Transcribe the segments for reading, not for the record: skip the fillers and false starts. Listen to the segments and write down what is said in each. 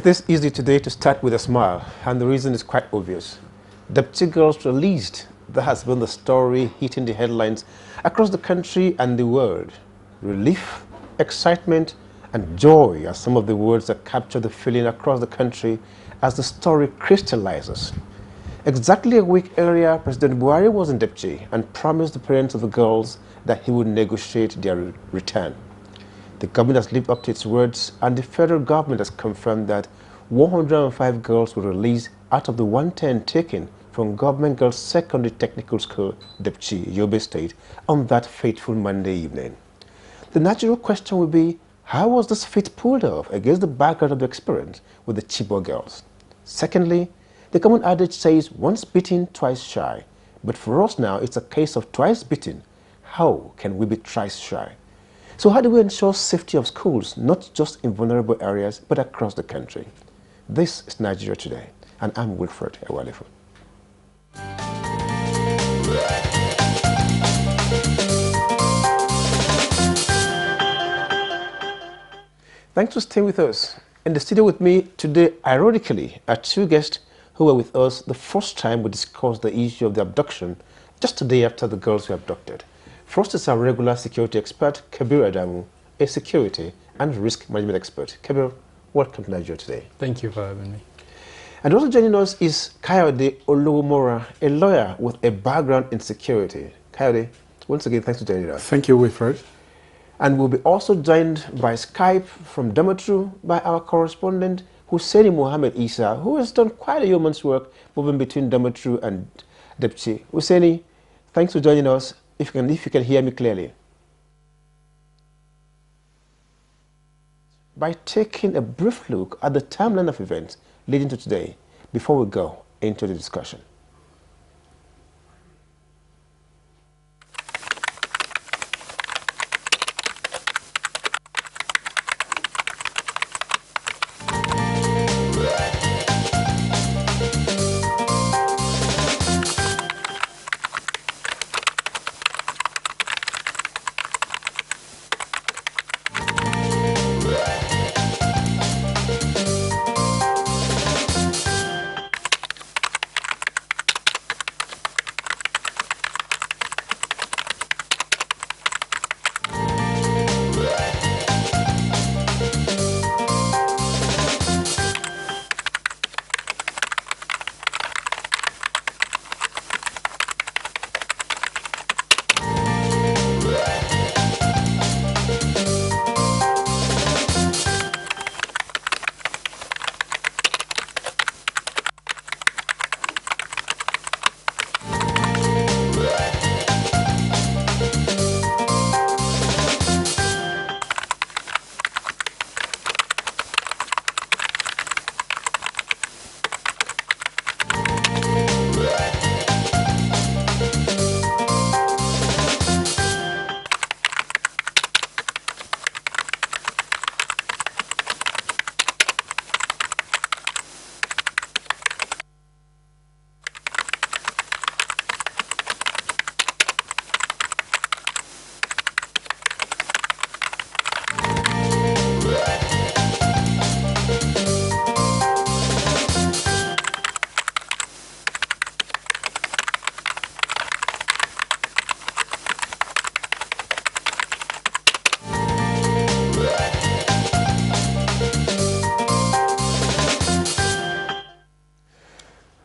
It is easy today to start with a smile, and the reason is quite obvious. Dapchi girls released. That has been the story hitting the headlines across the country and the world. Relief, excitement, and joy are some of the words that capture the feeling across the country as the story crystallizes. Exactly a week earlier, President Buhari was in Dapchi and promised the parents of the girls that he would negotiate their return. The government has lived up to its words, and the federal government has confirmed that 105 girls were released out of the 110 taken from Government Girls Secondary Technical School, Dapchi, Yobe State, on that fateful Monday evening. The natural question would be, how was this feat pulled off against the background of the experience with the CHIBOK girls? Secondly, the common adage says, once bitten, twice shy. But for us now, it's a case of twice bitten. How can we be thrice shy? So how do we ensure safety of schools, not just in vulnerable areas, but across the country? This is Nigeria Today, and I'm Wilfred Ewalifu. Thanks for staying with us. In the studio with me today, ironically, are two guests who were with us the first time we discussed the issue of the abduction, just a day after the girls were abducted. First is our regular security expert, Kabir Adamu, a security and risk management expert. Kabir, welcome to Nigeria Today. Thank you for having me. And also joining us is Kayode Olowomora, a lawyer with a background in security. Kayode, once again, thanks for joining us. Thank you, Wilfred. And we'll be also joined by Skype from Damaturu by our correspondent, Husseini Mohammed Isa, who has done quite a yeoman's work moving between Damaturu and Dapchi. Husseini, thanks for joining us. If you can hear me clearly. By taking a brief look at the timeline of events leading to today, before we go into the discussion.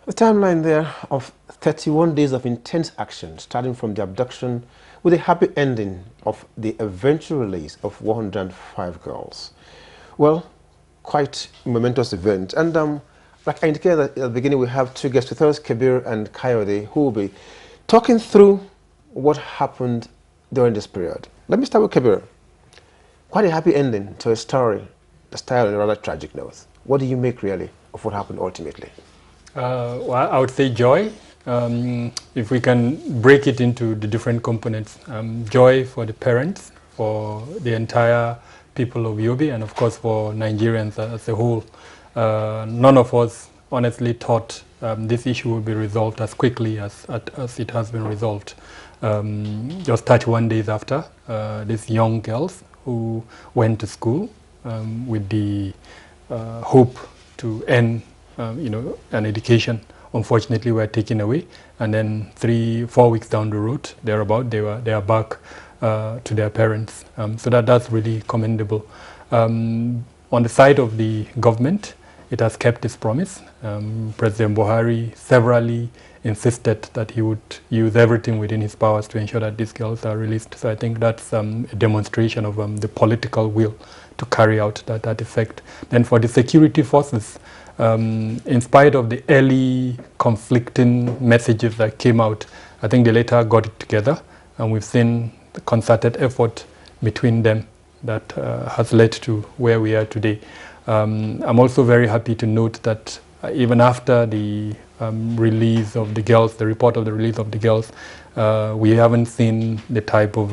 The timeline there of 31 days of intense action, starting from the abduction with a happy ending of the eventual release of 105 girls. Well, quite a momentous event. And like I indicated at the beginning, we have two guests with us, Kabir and Kayode, who will be talking through what happened during this period. Let me start with Kabir. Quite a happy ending to a story that started on a rather tragic note. What do you make really of what happened ultimately? Well, I would say joy. If we can break it into the different components, joy for the parents, for the entire people of Yobe, and of course for Nigerians as a whole. None of us honestly thought this issue would be resolved as quickly as it has been resolved. Just 31 days after, these young girls who went to school with the hope to earn, an education, unfortunately were taken away. And then 3-4 weeks down the road, they are back to their parents. So that's really commendable. On the side of the government, it has kept its promise. President Buhari severally insisted that he would use everything within his powers to ensure that these girls are released. So I think that's a demonstration of the political will to carry out that effect. Then for the security forces, in spite of the early conflicting messages that came out, I think they later got it together, and we've seen the concerted effort between them that has led to where we are today. I'm also very happy to note that even after the release of the girls, the report of the release of the girls, we haven't seen the type of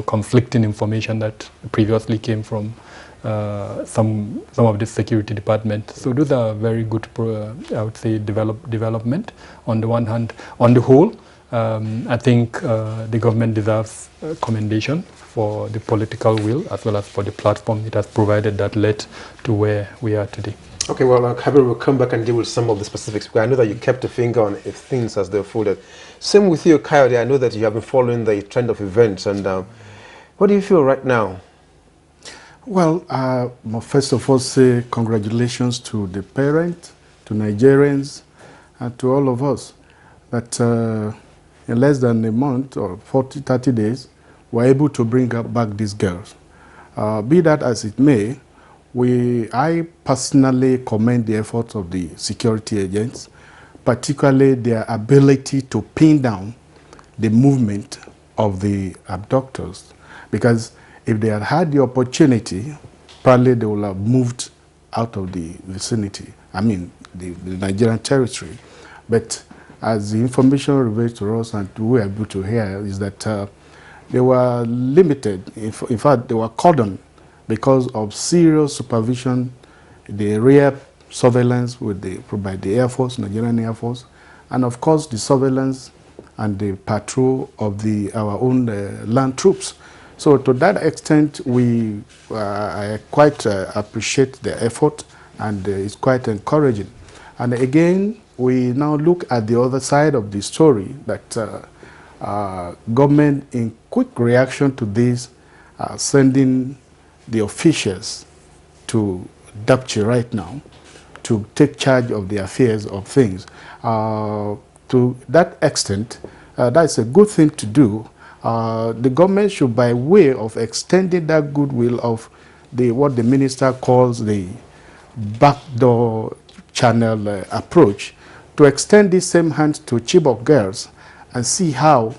conflicting information that previously came from some of the security department. So those are very good, I would say, development on the one hand. On the whole, I think the government deserves commendation for the political will as well as for the platform it has provided that led to where we are today. Okay, well, Kabir will come back and deal with some of the specifics, because I know that you kept a finger on if things as they folded. Same with you, Coyote. I know that you have been following the trend of events, and what do you feel right now? Well, first of all, say congratulations to the parents, to Nigerians, and to all of us that in less than a month or 30 days, we're able to bring back these girls. Be that as it may, I personally commend the efforts of the security agents, particularly their ability to pin down the movement of the abductors, because if they had had the opportunity, probably they would have moved out of the vicinity, I mean the Nigerian territory. But as the information revealed to us and we were able to hear is that they were limited, in fact they were cordoned because of serious supervision, the rear surveillance by the Air Force, Nigerian Air Force, and of course the surveillance and the patrol of our own land troops. So to that extent, I quite appreciate the effort, and it's quite encouraging. And again, we now look at the other side of the story, that government in quick reaction to this, sending the officials to Dapchi right now to take charge of the affairs of things. To that extent, that's a good thing to do. The government should, by way of extending that goodwill of what the minister calls the backdoor channel approach, to extend this same hand to Chibok girls and see how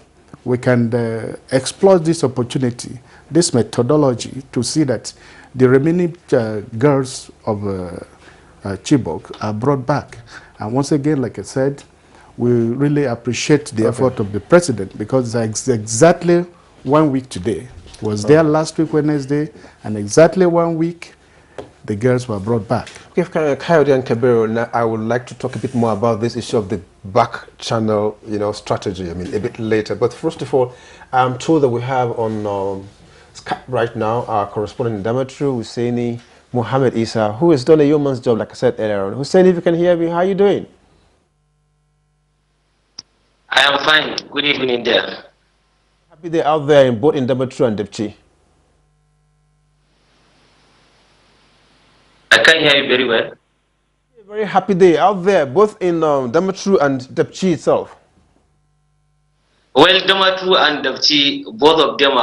we can exploit this opportunity, this methodology, to see that the remaining girls of Chibok are brought back. And once again, like I said, we really appreciate the effort of the president, because it's exactly 1 week today. Was there last week Wednesday, and exactly 1 week the girls were brought back. Okay, Coyote and Kabir, now I would like to talk a bit more about this issue of the back channel, strategy. I mean, a bit later. But first of all, I'm told that we have on Skype right now our correspondent in Damatru, Husseini Mohammed Isa, who has done a yeoman's job, like I said earlier on. Husseini, if you can hear me, how are you doing? I am fine. Good evening there. Happy day out there in both in Damatru and Dapchi. I can hear you very well. Very happy day out there, both in Damatru and Dapchi itself. Well, Damatru and Dapchi, both of them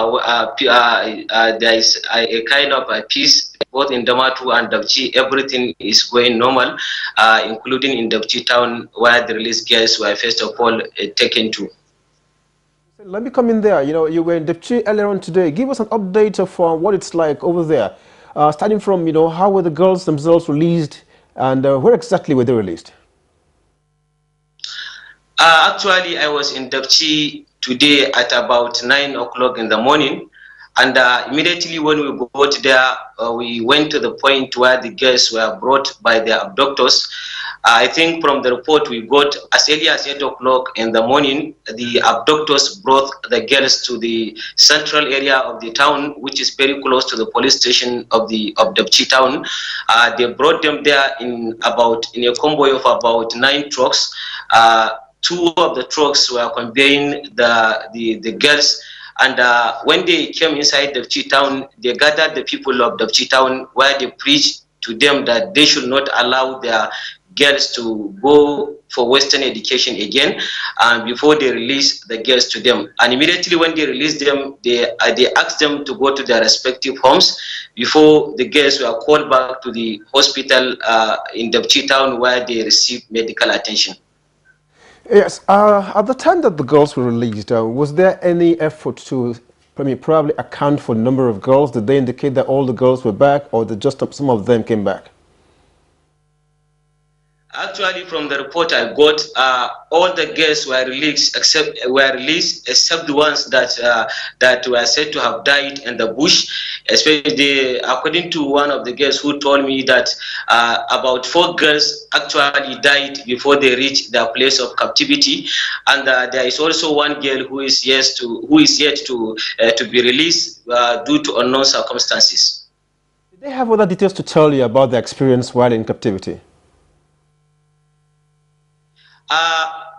there is a kind of a peace. Both in Damatru and Dapchi, everything is going normal, including in Dapchi town, where the released girls were first of all taken to. Let me come in there. You were in Dapchi earlier on today. Give us an update of what it's like over there. Starting from, how were the girls themselves released, and where exactly were they released? Actually, I was in Dapchi today at about 9 o'clock in the morning. And immediately when we got there, we went to the point where the girls were brought by their abductors. I think from the report we got, as early as 8 o'clock in the morning, the abductors brought the girls to the central area of the town, which is very close to the police station of Dapchi town. They brought them there in a convoy of about 9 trucks. Two of the trucks were conveying the girls. And when they came inside Dapchi town, they gathered the people of Dapchi town, where they preached to them that they should not allow their girls to go for Western education again before they release the girls to them. And immediately when they released them, they asked them to go to their respective homes before the girls were called back to the hospital in Dapchi town, where they received medical attention. Yes, at the time that the girls were released, was there any effort to probably account for the number of girls? Did they indicate that all the girls were back, or that just some of them came back? Actually, from the report I got, all the girls were released except the ones that were said to have died in the bush. Especially, according to one of the girls who told me that about 4 girls actually died before they reached their place of captivity, and there is also one girl who is yet to be released due to unknown circumstances. Did they have other details to tell you about their experience while in captivity?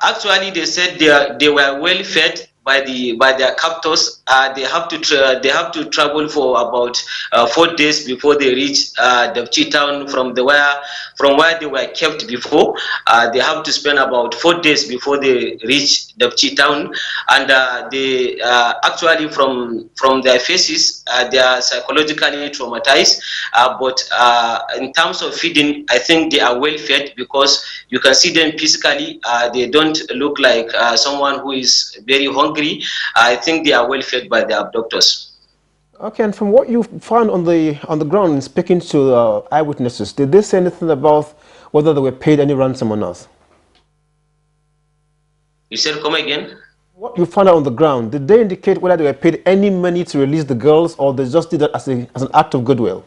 Actually, they said they were well fed by their captors. They have to travel for about 4 days before they reach Dapchi town from where they were kept before. They have to spend about 4 days before they reach Dapchi town, and they actually from their faces they are psychologically traumatized. But in terms of feeding, I think they are well fed, because you can see them physically. They don't look like someone who is very hungry. I think they are well fed by the abductors. Okay, and from what you found on the ground in speaking to eyewitnesses, did they say anything about whether they were paid any ransom or not? You said come again? What you found out on the ground, did they indicate whether they were paid any money to release the girls, or they just did that as an act of goodwill?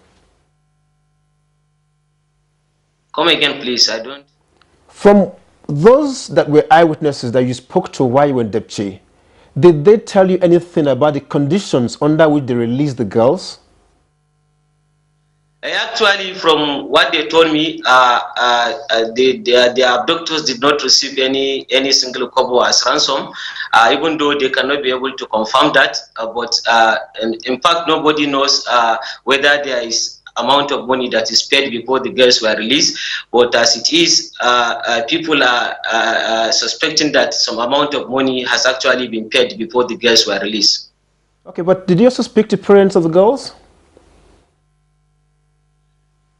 Come again, please. I don't. From those that were eyewitnesses that you spoke to while you were in Dapchi, did they tell you anything about the conditions under which they released the girls? Actually, from what they told me, the abductors did not receive any single kobo as ransom, even though they cannot be able to confirm that. But in fact, nobody knows whether there is amount of money that is paid before the girls were released. But as it is, people are suspecting that some amount of money has actually been paid before the girls were released. Okay, but did you also speak to parents of the girls?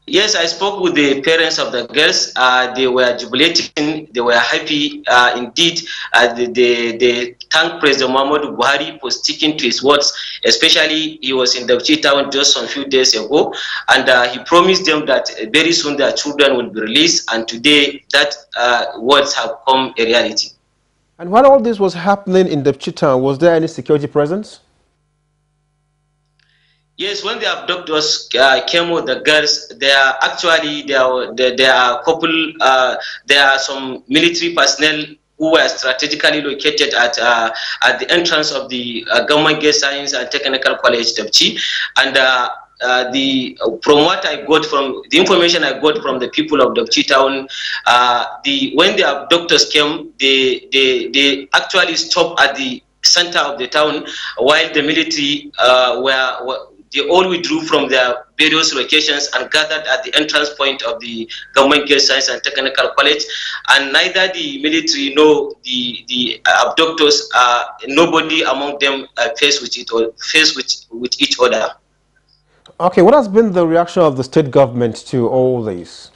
Yes, I spoke with the parents of the girls. They were jubilating. They were happy. Indeed, they thanked President Muhammadu Buhari for sticking to his words. Especially, he was in Dapchi town just some few days ago, and he promised them that very soon their children will be released. And today, that words have come a reality. And while all this was happening in Dapchi town, was there any security presence? Yes, when the abductors came with the girls, there are some military personnel who were strategically located at the entrance of the Government Girls Science and Technical College Dapchi, and from what I got from the information I got from the people of Dapchi town, when the abductors came, they actually stopped at the center of the town, while the military they all withdrew from their various locations and gathered at the entrance point of the Government Girls Science and Technical College. And neither the military nor the abductors, nobody among them faced with each other. Okay, what has been the reaction of the state government to all this?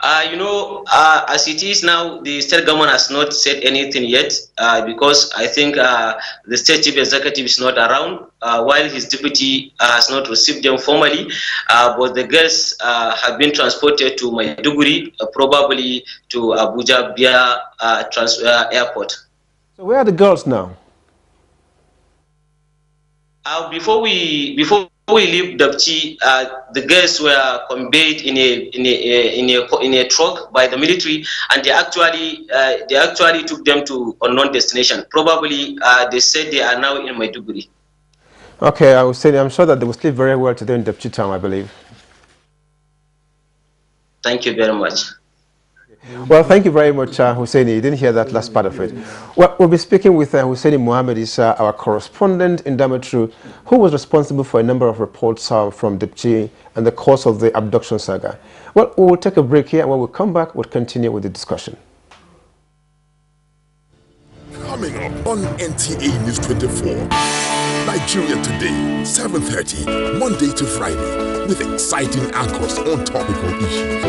As it is now, the state government has not said anything yet, because I think the state chief executive is not around, while his deputy has not received them formally. But the girls have been transported to Maiduguri, probably to Abuja via airport. So where are the girls now? Before we leave Dapchi, the girls were conveyed in a truck by the military, and they actually took them to unknown destination. Probably they said they are now in Maiduguri. Okay, I was saying, I'm sure that they will sleep very well today in Dapchi town, I believe. Thank you very much. Well, thank you very much, Husseini. You didn't hear that last part of it. Well, we'll be speaking with Husseini Mohammed, is our correspondent in Damatru, who was responsible for a number of reports from Dapchi and the cause of the abduction saga. Well, we'll take a break here, and when we come back, we'll continue with the discussion. Coming up on NTA News 24, Nigeria Today, 7:30, Monday to Friday, with exciting anchors on topical issues.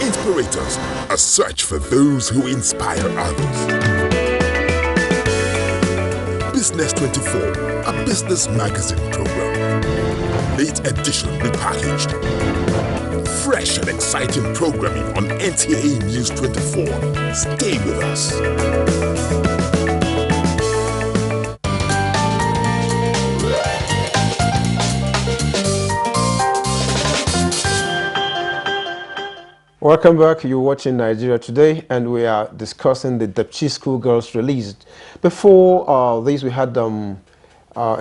Inspirators, a search for those who inspire others. Business 24, a business magazine program. Late edition repackaged. Fresh and exciting programming on NTA News 24. Stay with us. Welcome back. You're watching Nigeria Today, and we are discussing the Dapchi schoolgirls released. Before this, we had a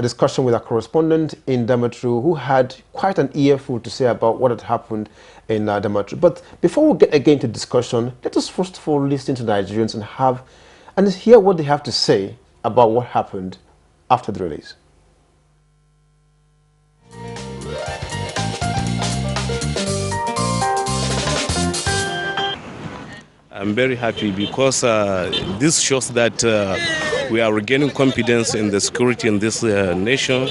discussion with our correspondent in Damatru, who had quite an earful to say about what had happened in Damatru. But before we get again to discussion, let us first of all listen to Nigerians and hear what they have to say about what happened after the release. I'm very happy because this shows that we are regaining confidence in the security in this nation,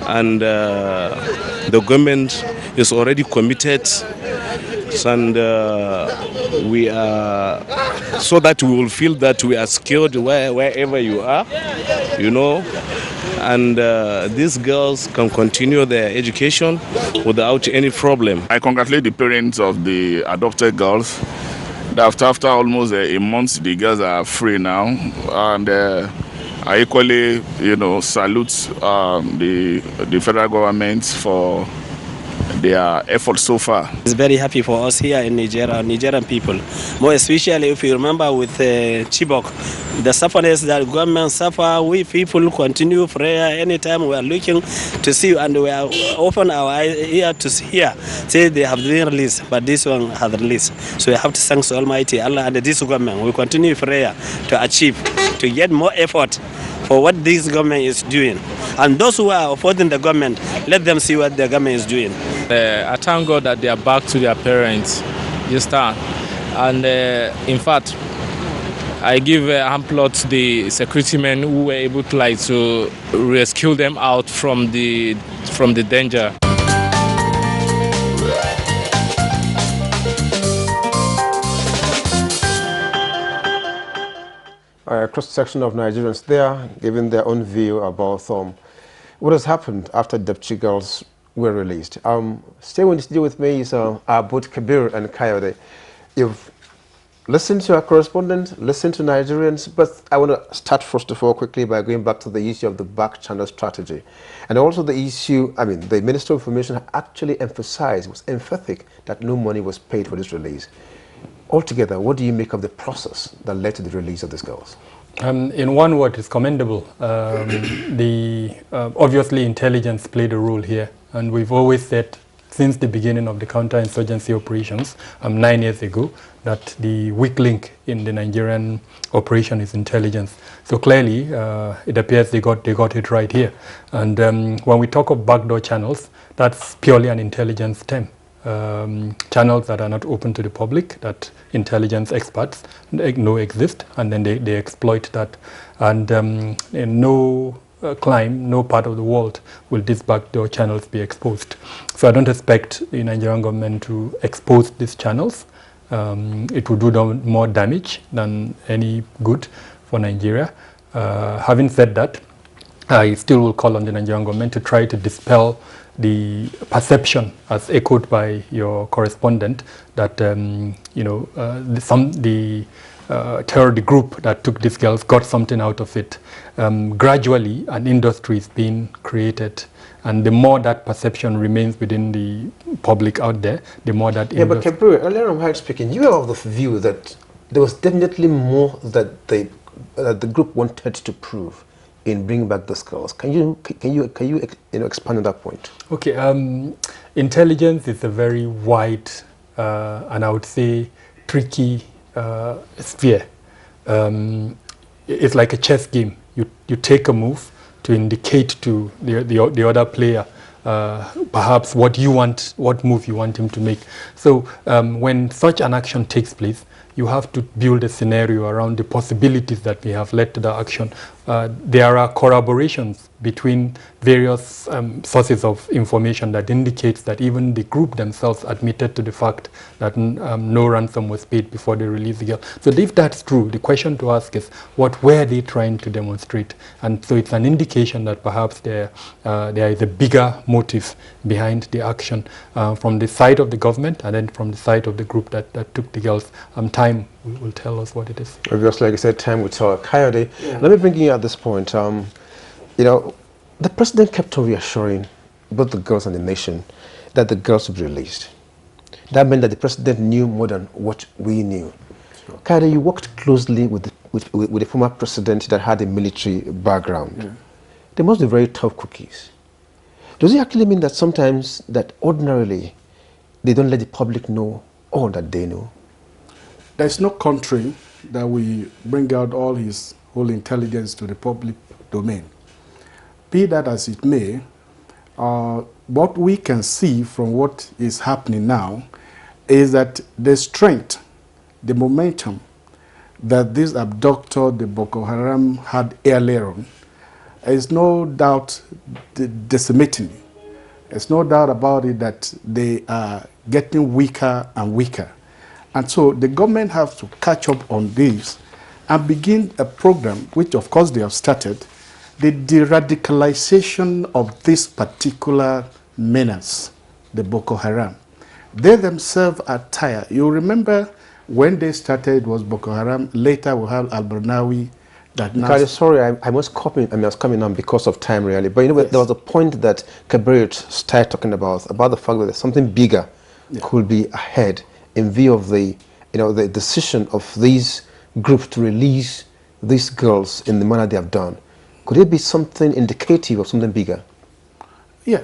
and the government is already committed, and we are so that we will feel that we are secured wherever you are, you know, and these girls can continue their education without any problem. I congratulate the parents of the adopted girls. After almost a month, the girls are free now, and I equally, salute the federal government for their efforts so far. It's very happy for us here in Nigeria, Nigerian people. More especially if you remember with CHIBOK, the sufferness that government suffer, we people continue prayer anytime we are looking to see, and we are open our eyes here to hear. Say they have been released, but this one has released. So we have to thank Almighty Allah and this government. We continue prayer to achieve, to get more effort for what this government is doing. And those who are opposing the government, let them see what the government is doing. I thank God that they are back to their parents this time. And in fact, I give ample to the security men who were able to rescue them out from the danger. A cross-section of Nigerians there giving their own view about what has happened after Dapchi girls were released. Staying in the studio with me is both Kabir and Kayode. You've listened to our correspondent, listened to Nigerians, but I want to start first of all quickly by going back to the issue of the back channel strategy. And also the issue, the Minister of Information actually emphasized, was emphatic that no money was paid for this release. Altogether, what do you make of the process that led to the release of these girls? In one word, it's commendable. Obviously, intelligence played a role here, and we've always said since the beginning of the counterinsurgency operations 9 years ago that the weak link in the Nigerian operation is intelligence. So clearly, it appears they got it right here. And when we talk of backdoor channels, that's purely an intelligence term. Channels that are not open to the public, that intelligence experts know exist, and then they exploit that. And in no no part of the world will these backdoor channels be exposed. So I don't expect the Nigerian government to expose these channels. It will do more damage than any good for Nigeria. Having said that, I still will call on the Nigerian government to try to dispel the perception, as echoed by your correspondent, that the group that took these girls got something out of it. Gradually, an industry is being created, and the more that perception remains within the public out there, the more that. Yeah, but Kabir, earlier on, while speaking, you were of the view that there was definitely more that the group wanted to prove in bringing back those girls. Can you expand on that point? Okay, intelligence is a very wide and I would say tricky sphere. It's like a chess game. You take a move to indicate to the other player perhaps what move you want him to make. So when such an action takes place, you have to build a scenario around the possibilities that may have led to the action. There are corroborations between various sources of information that indicates that even the group themselves admitted to the fact that no ransom was paid before they released the girl. So if that's true, the question to ask is, what were they trying to demonstrate? And so it's an indication that perhaps there is a bigger motive behind the action from the side of the government and then from the side of the group that took the girls. Time will tell us what it is. Obviously, like I said, time will tell. Coyote, let me bring you at this point. The president kept on reassuring both the girls and the nation that the girls would be released. That meant that the president knew more than what we knew. Sure. Coyote, you worked closely with the former president that had a military background. Yeah. They must be very tough cookies. Does it actually mean that sometimes, that ordinarily, they don't let the public know all that they know? There's no country that will bring out all his whole intelligence to the public domain. Be that as it may, what we can see from what is happening now is that the strength, the momentum that this abductor, the Boko Haram, had earlier on, is no doubt decimating. There's no doubt about it that they are getting weaker and weaker. And so the government has to catch up on this and begin a program, which of course they have started, the de-radicalization of this particular menace, the Boko Haram. They themselves are tired. You remember when they started, it was Boko Haram. Later we have Al-Barnawi. Sorry, I was coming on because of time, really. But yes, there was a point that Kabir started talking about the fact that something bigger could be ahead, in view of the decision of these groups to release these girls in the manner they have done. Could it be something indicative of something bigger? Yeah,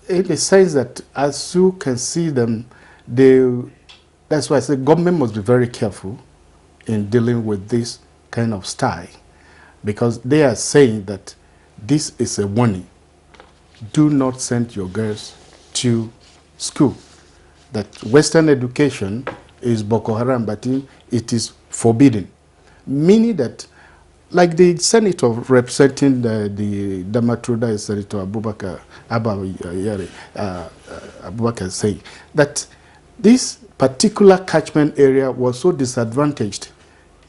it says that as you can see them, that's why I say government must be very careful in dealing with this kind of style, because they are saying that this is a warning. Do not send your girls to school. That Western education is Boko Haram, but it is forbidden. Meaning that, like the senator representing the Damatruda is Senator Abubakar saying that this particular catchment area was so disadvantaged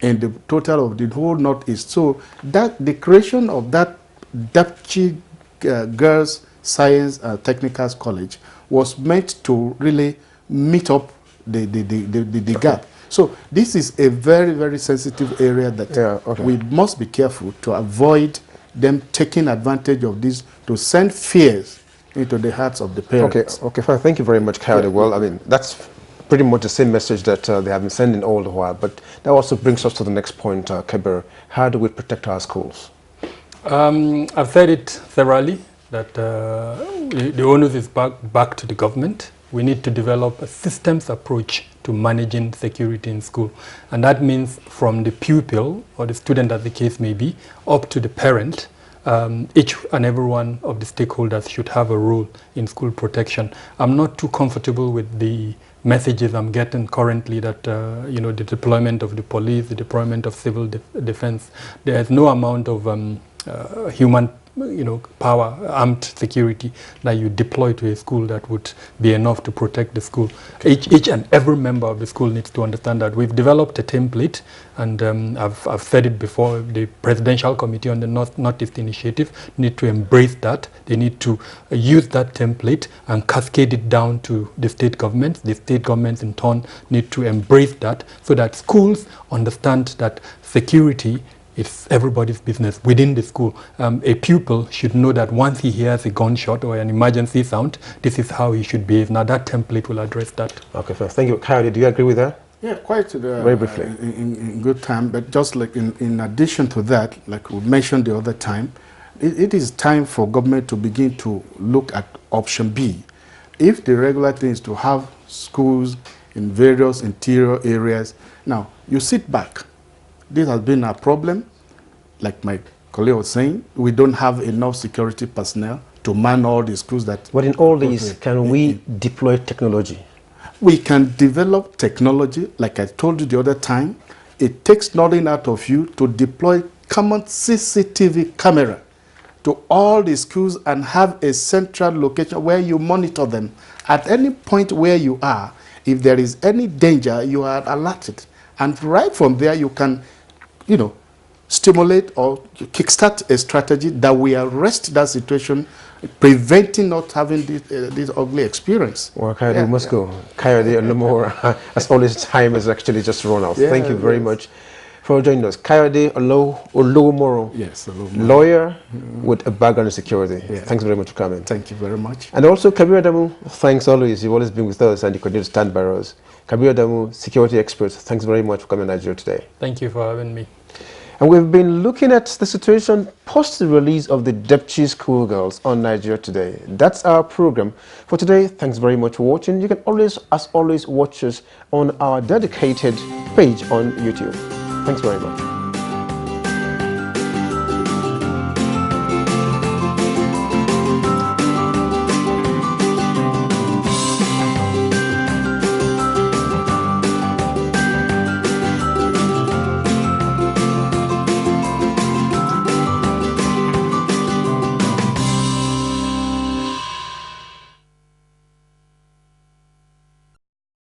in the total of the whole Northeast. So that the creation of that Dapchi Girls Science Technical College was meant to really meet up the gap. So this is a very, very sensitive area that we must be careful to avoid them taking advantage of this to send fears into the hearts of the parents. Okay, fine. Thank you very much, Coyote. Well, I mean, that's pretty much the same message that they have been sending all the while. But that also brings us to the next point, Kabir. How do we protect our schools? I've said it severally, that the onus is back to the government. We need to develop a systems approach to managing security in school. And that means from the pupil, or the student as the case may be, up to the parent. Each and every one of the stakeholders should have a role in school protection. I'm not too comfortable with the messages I'm getting currently that, the deployment of the police, the deployment of civil defense, there's no amount of human power, armed security that you deploy to a school that would be enough to protect the school. Okay. Each and every member of the school needs to understand that. We've developed a template, and I've said it before, the Presidential Committee on the Northeast Initiative need to embrace that. They need to use that template and cascade it down to the state governments. The state governments in turn need to embrace that so that schools understand that security is everybody's business within the school. A pupil should know that once he hears a gunshot or an emergency sound, this is how he should behave. Now that template will address that. Okay, first. Thank you. Coyote, do you agree with that? Yeah, quite very briefly. In good time, but just like in addition to that, like we mentioned the other time, it is time for government to begin to look at option B. If the regular thing is to have schools in various interior areas, now you sit back. This has been a problem. Like my colleague was saying, we don't have enough security personnel to man all the schools that... But in all these, can we deploy technology? We can develop technology. Like I told you the other time, it takes nothing out of you to deploy common CCTV camera to all the schools and have a central location where you monitor them. At any point where you are, if there is any danger, you are alerted. And right from there, you can, stimulate or kickstart a strategy that will arrest that situation, preventing not having this ugly experience. Well, Coyote, we must go. Coyote, no more. As always, time is actually just run out. Yeah, thank you very much for joining us. Coyote Olowomoro, yes, lawyer with a background in security. Yeah. Thanks very much for coming. Thank you very much. And also, Kabir Adamu, thanks always. You've always been with us and you continue to stand by us. Kabir Adamu, security expert, thanks very much for coming to Nigeria today. Thank you for having me. And we've been looking at the situation post the release of the Dapchi schoolgirls on Nigeria Today. That's our program for today. Thanks very much for watching. You can always, as always, watch us on our dedicated page on YouTube. Thanks very much.